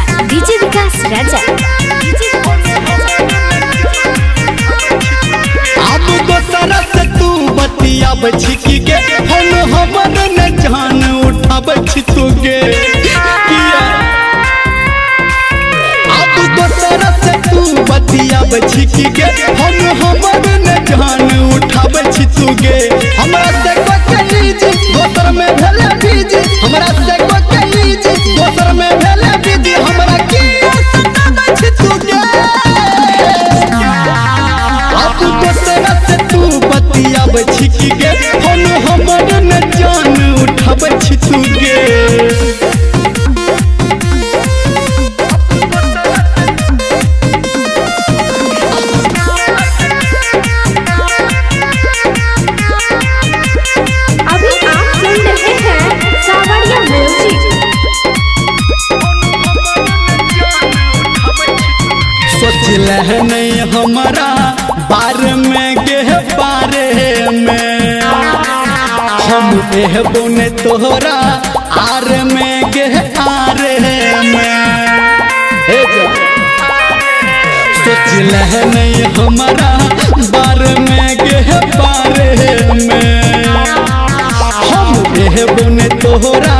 राजा अब दोसरा से तू बतियाब छिकी के हम हमर न जान उठाब छितुगे अब दोसरा से तू बतियाब छिकी के हम हमर न जान उठाब छितुगे हमरा से कोकलीज दोसर में भेले बीज हमरा से कोकलीज दोसर में भेले बीज हमरा की सताब छितुगे अब दोसरा से तू बतियाब छिकी गे हम हमर न जान उठाब छितुगे अभी आप सुन रहे हैं सावरिया म्यूजिक। सोचल है नहीं हमारा बारे में गे बारे में हम एहबो ने तोहरा आर में गे आरे में सोचल है नहीं हमारा बारे में गे बारे में हम एहबो ने तोहरा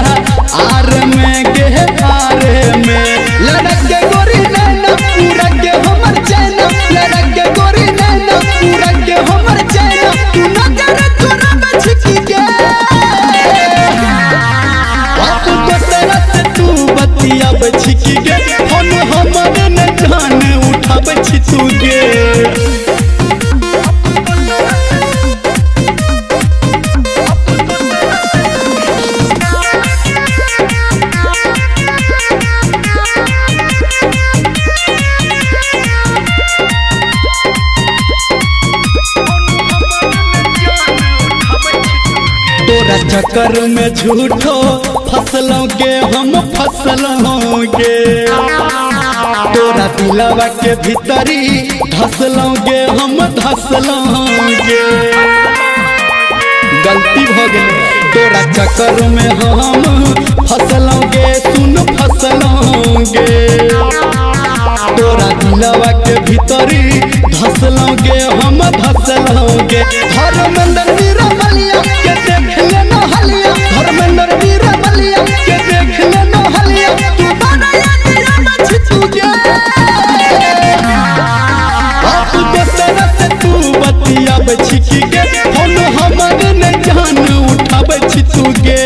आर में गे आरे में लड़क के गोरी नैना पूरा के हमर चैना लड़क के गोरी नैना पूरा के हमर चैना तू नजर तोरा में छिकी के अब दोसरा से तू बतियाब छिकी गे हम हमर न जान उठाब छितुगे तोरा चक्कर में झूठो फसलोगे हम फसलोगे तोरा दिलवा के भीतरी धसलोगे हम धसलोगे गलती हो गई तोरा चक्कर में हम फसलोगे सुन फसलोगे तोरा दिलवा के भीतरी धसलोगे हम धसलोगे धर्मेंद्र वीरा बलिया के देख ले न हलिया धर्मेंद्र वीरा बलिया के देख ले न हलिया तू बनाया तेरा मछ तुगे अब दोसरा से तू बतियाब छिकी गे हम हमर न जान उठाब छितुगे